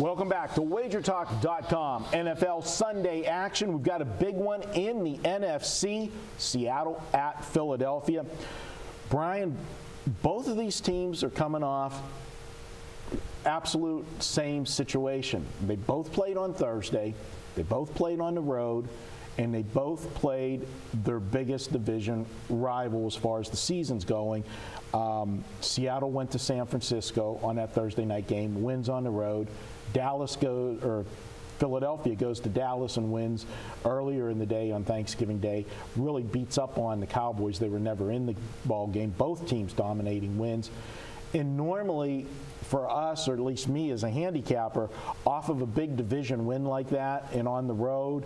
Welcome back to WagerTalk.com. NFL Sunday action. We've got a big one in the NFC. Seattle at Philadelphia. Brian, both of these teams are coming off absolute same situation. They both played on Thursday. They both played on the road. And they both played their biggest division rival as far as the season's going. Seattle went to San Francisco on that Thursday night game, wins on the road. Philadelphia goes to Dallas and wins earlier in the day on Thanksgiving Day. Really beats up on the Cowboys. They were never in the ball game. Both teams dominating wins. And normally, for us, or at least me as a handicapper, off of a big division win like that and on the road,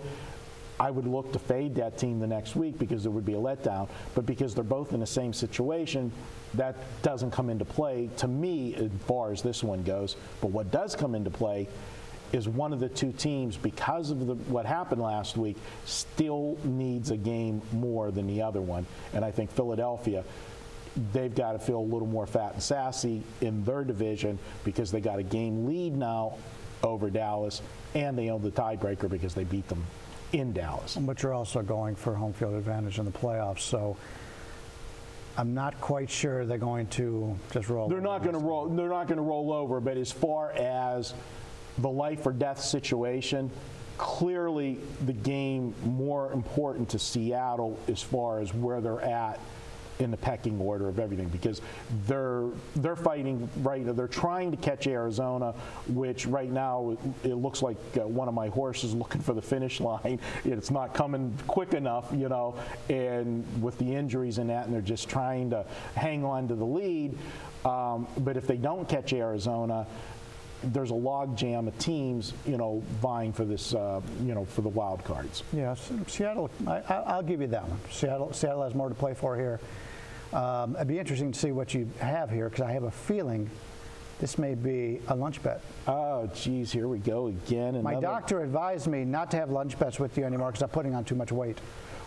I would look to fade that team the next week because there would be a letdown. But because they're both in the same situation, that doesn't come into play to me as far as this one goes. But what does come into play is one of the two teams, because of what happened last week, still needs a game more than the other one. And I think Philadelphia, they've got to feel a little more fat and sassy in their division because they got a game lead now over Dallas, and they own the tiebreaker because they beat them in Dallas. But you're also going for home field advantage in the playoffs, so I'm not quite sure they're going to just roll. They're not going to roll. They're not going to roll over. But as far as the life or death situation, clearly the game more important to Seattle as far as where they're at in the pecking order of everything, because they're fighting right now. They're trying to catch Arizona, which right now it looks like one of my horses looking for the finish line. It's not coming quick enough, you know, and with the injuries and that, and they're just trying to hang on to the lead. But if they don't catch Arizona, there's a log jam of teams, you know, vying for this, you know, for the wild cards. Yes, Seattle. I'll give you that one. Seattle has more to play for here. It'd be interesting to see what you have here, because I have a feeling this may be a lunch bet. Oh, geez, here we go again. My doctor advised me not to have lunch bets with you anymore because I'm putting on too much weight.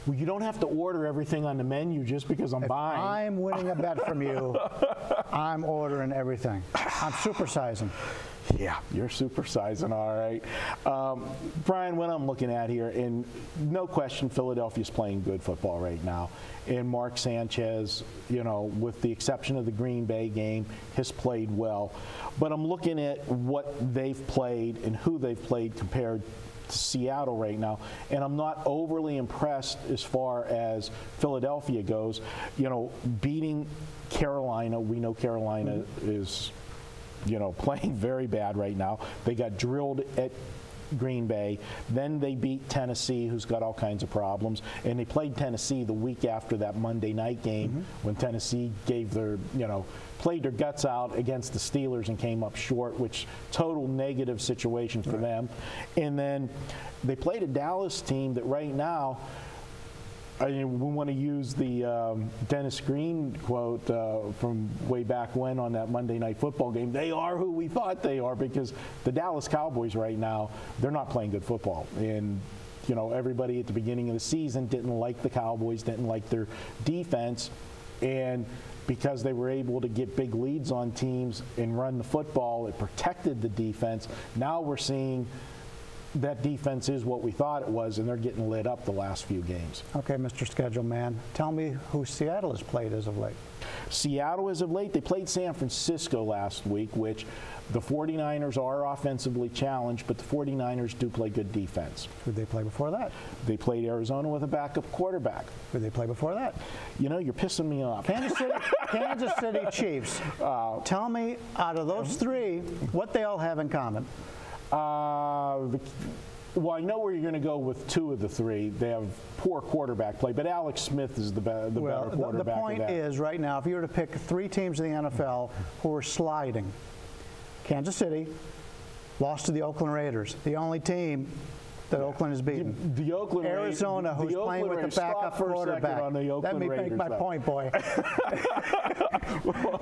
Well, you don't have to order everything on the menu just because I'm buying. If I'm winning a bet from you, I'm ordering everything. I'm supersizing. Yeah, you're supersizing, all right. Brian, what I'm looking at here, and no question Philadelphia's playing good football right now. And Mark Sanchez, you know, with the exception of the Green Bay game, has played well. But I'm looking at what they've played and who they've played compared to Seattle right now, and I'm not overly impressed as far as Philadelphia goes. You know, beating Carolina, we know Carolina is, you know, playing very bad right now. They got drilled at Green Bay. Then they beat Tennessee, who's got all kinds of problems. And they played Tennessee the week after that Monday night game when Tennessee gave their, you know, played their guts out against the Steelers and came up short, which total negative situation for them. And then they played a Dallas team that right now, I mean, we want to use the Dennis Green quote from way back when on that Monday Night Football game. They are who we thought they are, because the Dallas Cowboys right now, they're not playing good football. And, you know, everybody at the beginning of the season didn't like the Cowboys, didn't like their defense. And because they were able to get big leads on teams and run the football, it protected the defense. Now we're seeing that defense is what we thought it was, and they're getting lit up the last few games. Okay, Mr. Schedule Man, tell me who Seattle has played as of late. Seattle as of late, they played San Francisco last week, which the 49ers are offensively challenged, but the 49ers do play good defense. Who did they play before that? They played Arizona with a backup quarterback. Who did they play before that? You know, you're pissing me off. Kansas City Chiefs. Tell me, out of those three, what they all have in common. Well, I know where you're going to go with two of the three. They have poor quarterback play, but Alex Smith is the better quarterback. The point is, right now, if you were to pick three teams in the NFL who are sliding, Kansas City lost to the Oakland Raiders, the only team that Oakland is beaten. The Oakland Arizona, who's playing with the backup quarterback. Let me make my point, boy.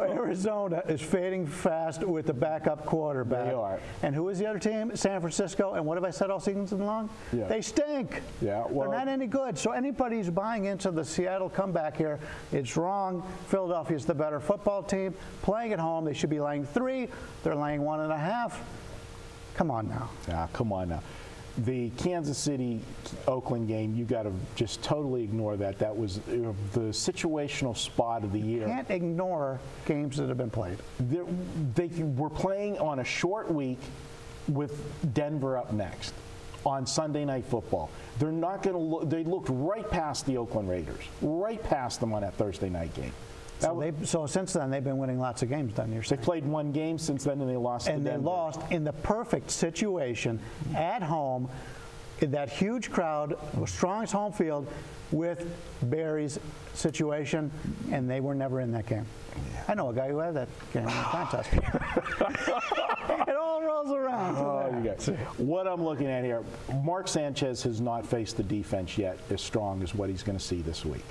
Arizona is fading fast with the backup quarterback. They are. And who is the other team? San Francisco. And what have I said all season long? Yeah. They stink. Yeah, well, they're not any good. So anybody who's buying into the Seattle comeback here, it's wrong. Philadelphia is the better football team. Playing at home, they should be laying 3. They're laying 1.5. Come on now. Come on now. The Kansas City-Oakland game, you got to just totally ignore that. That was the situational spot of the year. You can't ignore games that have been played. They were playing on a short week with Denver up next on Sunday Night Football. They're not going to look. They looked right past the Oakland Raiders, right past them on that Thursday night game. So since then, they've been winning lots of games, then you're saying? They played one game since then, and they lost to Denver. And they lost in the perfect situation at home, in that huge crowd, strongest home field, with Barry's situation, and they were never in that game. Yeah. I know a guy who had that game in the contest. It all rolls around. Oh, you guys. What I'm looking at here, Mark Sanchez has not faced the defense yet as strong as what he's going to see this week.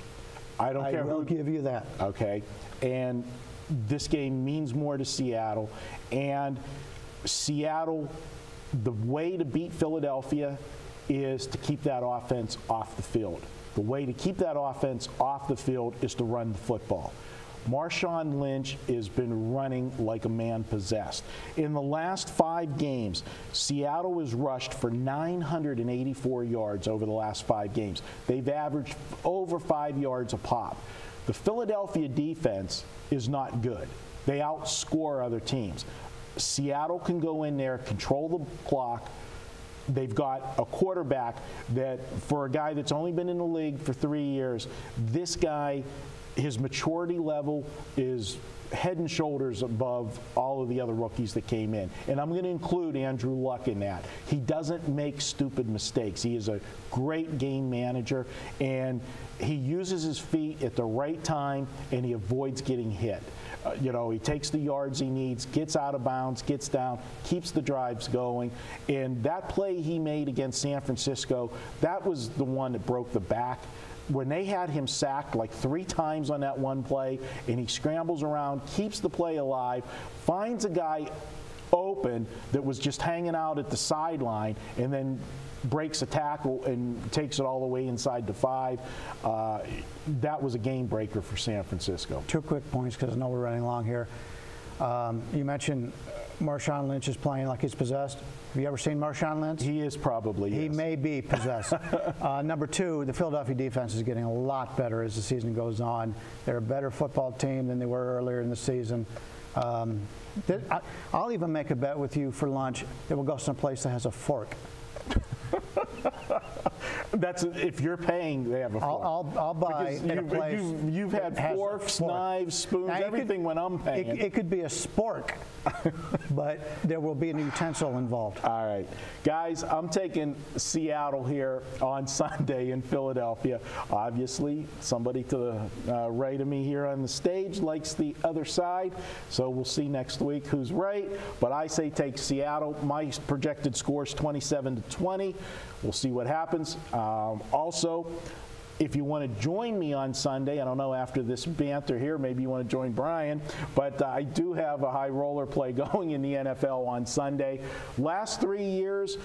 I don't care. I will give you that. Okay. And this game means more to Seattle. And Seattle, the way to beat Philadelphia is to keep that offense off the field. The way to keep that offense off the field is to run the football. Marshawn Lynch has been running like a man possessed. In the last 5 games, Seattle has rushed for 984 yards over the last 5 games. They've averaged over 5 yards a pop. The Philadelphia defense is not good. They outscore other teams. Seattle can go in there, control the clock. They've got a quarterback that, for a guy that's only been in the league for 3 years, this guy, his maturity level is head and shoulders above all of the other rookies that came in. And I'm going to include Andrew Luck in that. He doesn't make stupid mistakes. He is a great game manager, and he uses his feet at the right time, and he avoids getting hit. He takes the yards he needs, gets out of bounds, gets down, keeps the drives going. And that play he made against San Francisco, that was the one that broke the back. When they had him sacked like 3 times on that one play, and he scrambles around, keeps the play alive, finds a guy open that was just hanging out at the sideline, and then breaks a tackle and takes it all the way inside the 5. That was a game breaker for San Francisco. 2 quick points, because I know we're running long here. You mentioned Marshawn Lynch is playing like he's possessed. Have you ever seen Marshawn Lynch? He is probably. He may be possessed. Number 2, the Philadelphia defense is getting a lot better as the season goes on. They're a better football team than they were earlier in the season. I'll even make a bet with you for lunch that we'll go someplace that has a fork. That's if you're paying, they have a fork. I'll buy at a place. You've had forks, knives, spoons, now, everything when I'm paying. It could be a spork, but there will be an utensil involved. All right. Guys, I'm taking Seattle here on Sunday in Philadelphia. Obviously, somebody to the right of me here on the stage likes the other side, so we'll see next week who's right. But I say take Seattle. My projected score is 27-20. We'll see what happens. Also, if you want to join me on Sunday, I don't know, after this banter here, maybe you want to join Brian, but I do have a high roller play going in the NFL on Sunday. Last 3 years,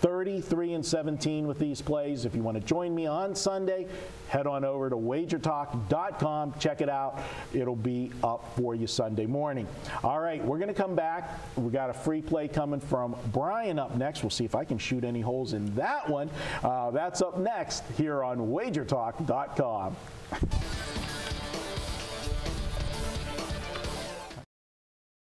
33-17 with these plays. If you want to join me on Sunday, head on over to wagertalk.com. Check it out. It'll be up for you Sunday morning. All right, we're going to come back. We got a free play coming from Brian up next. We'll see if I can shoot any holes in that one. That's up next here on wagertalk.com.